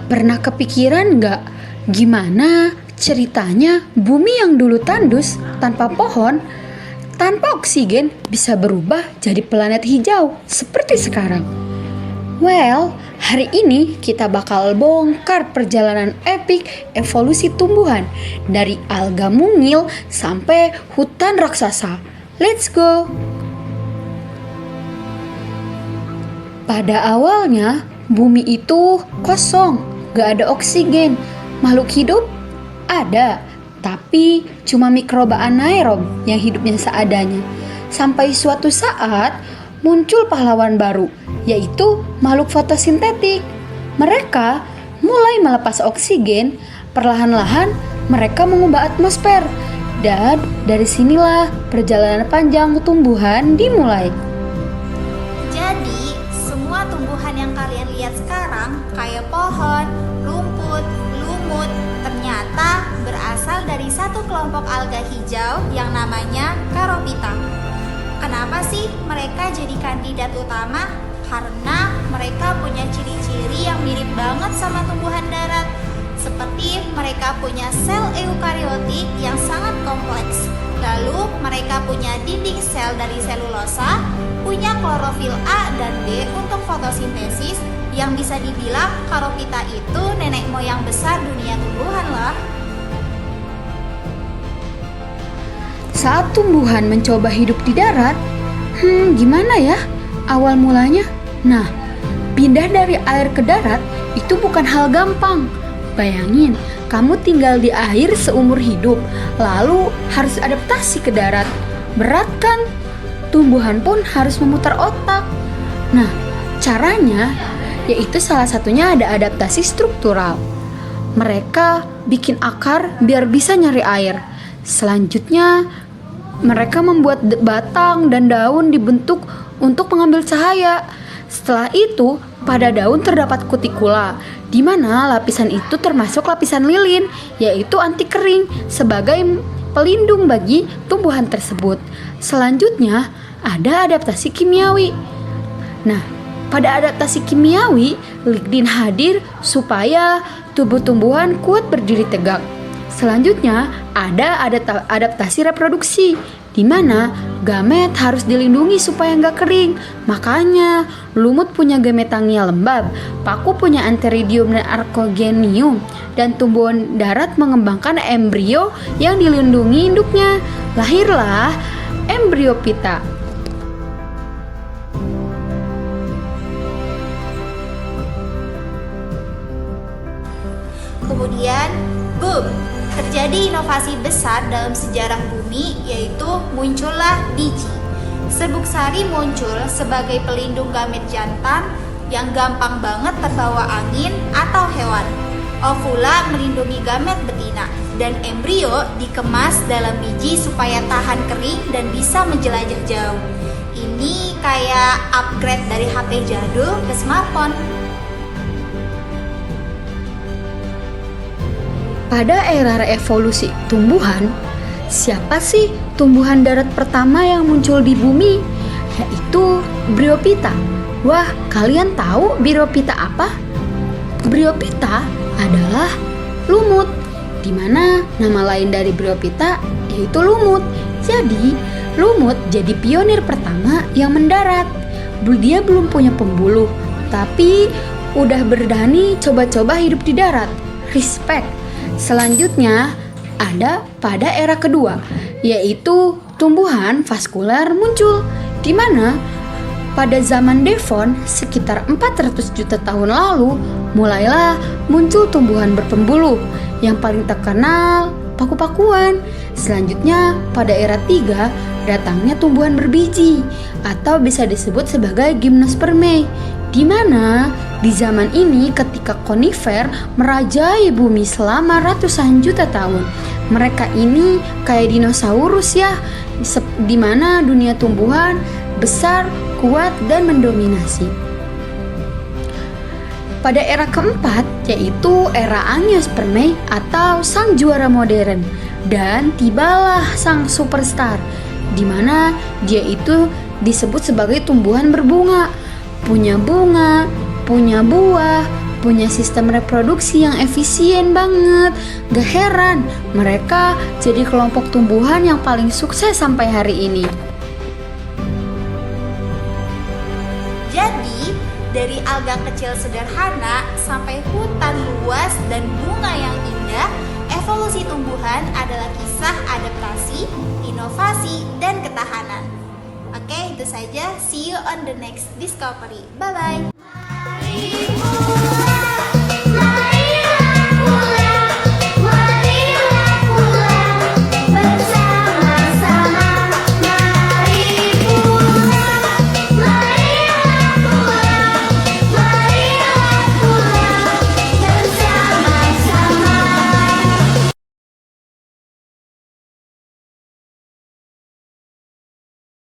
Pernah kepikiran nggak gimana ceritanya bumi yang dulu tandus tanpa pohon, tanpa oksigen bisa berubah jadi planet hijau seperti sekarang? Well, hari ini kita bakal bongkar perjalanan epik evolusi tumbuhan dari alga mungil sampai hutan raksasa. Let's go! Pada awalnya, bumi itu kosong, gak ada oksigen. Makhluk hidup ada, tapi cuma mikroba anaerob yang hidupnya seadanya. Sampai suatu saat muncul pahlawan baru, yaitu makhluk fotosintetik. Mereka mulai melepas oksigen, perlahan-lahan mereka mengubah atmosfer. Dan dari sinilah perjalanan panjang tumbuhan dimulai. Jadi, semua tumbuhan yang kalian lihat sekarang, kayak pohon, rumput, lumut, ternyata berasal dari satu kelompok alga hijau yang namanya Charophyta. Kenapa sih mereka jadi kandidat utama? Karena mereka punya ciri-ciri yang mirip banget sama tumbuhan darat. Seperti mereka punya sel eukariotik yang sangat kompleks. Lalu mereka punya dinding sel dari selulosa, punya klorofil A dan B untuk fotosintesis, yang bisa dibilang Charophyta itu nenek moyang besar dunia tumbuhan loh. Saat tumbuhan mencoba hidup di darat, gimana ya awal mulanya? Nah, pindah dari air ke darat itu bukan hal gampang. Bayangin, kamu tinggal di air seumur hidup, lalu harus adaptasi ke darat. Berat kan? Tumbuhan pun harus memutar otak. Nah, caranya yaitu salah satunya ada adaptasi struktural. Mereka bikin akar biar bisa nyari air. Selanjutnya, mereka membuat batang dan daun dibentuk untuk mengambil cahaya. Setelah itu, pada daun terdapat kutikula, di mana lapisan itu termasuk lapisan lilin, yaitu anti kering, sebagai pelindung bagi tumbuhan tersebut. Selanjutnya, ada adaptasi kimiawi. Nah, pada adaptasi kimiawi, lignin hadir supaya tubuh tumbuhan kuat berdiri tegak. Selanjutnya, ada adaptasi reproduksi, di mana gamet harus dilindungi supaya nggak kering. Makanya, lumut punya gametangia lembab, paku punya antheridium dan archegonium, dan tumbuhan darat mengembangkan embrio yang dilindungi induknya. Lahirlah Embryophyta. Kemudian, boom! Terjadi inovasi besar dalam sejarah bumi, yaitu muncullah biji. Serbuk sari muncul sebagai pelindung gamet jantan yang gampang banget terbawa angin atau hewan. Ovula melindungi gamet betina, dan embrio dikemas dalam biji supaya tahan kering dan bisa menjelajah jauh. Ini kayak upgrade dari HP jadul ke smartphone. Pada era reevolusi tumbuhan, siapa sih tumbuhan darat pertama yang muncul di bumi? Yaitu Bryophyta. Wah, kalian tahu Bryophyta apa? Bryophyta adalah lumut, di mana nama lain dari Bryophyta yaitu lumut. Jadi, lumut jadi pionir pertama yang mendarat. Dia belum punya pembuluh, tapi udah berani coba-coba hidup di darat. Respect. Selanjutnya ada pada era kedua, yaitu tumbuhan vaskular muncul, di mana pada zaman Devon sekitar 400 juta tahun lalu mulailah muncul tumbuhan berpembuluh. Yang paling terkenal paku-pakuan. Selanjutnya pada era 3 datangnya tumbuhan berbiji atau bisa disebut sebagai gimnospermae, di mana di zaman ini ketika konifer merajai bumi selama ratusan juta tahun. Mereka ini kayak dinosaurus ya, di mana dunia tumbuhan besar, kuat, dan mendominasi. Pada era keempat, yaitu era angiospermae atau sang juara modern, dan tibalah sang superstar, di mana dia itu disebut sebagai tumbuhan berbunga, punya bunga, punya buah, punya sistem reproduksi yang efisien banget. Gak heran mereka jadi kelompok tumbuhan yang paling sukses sampai hari ini. Jadi, dari alga kecil sederhana sampai hutan luas dan bunga yang indah, evolusi tumbuhan adalah kisah adaptasi, inovasi, dan ketahanan. Oke, itu saja. See you on the next discovery. Bye-bye.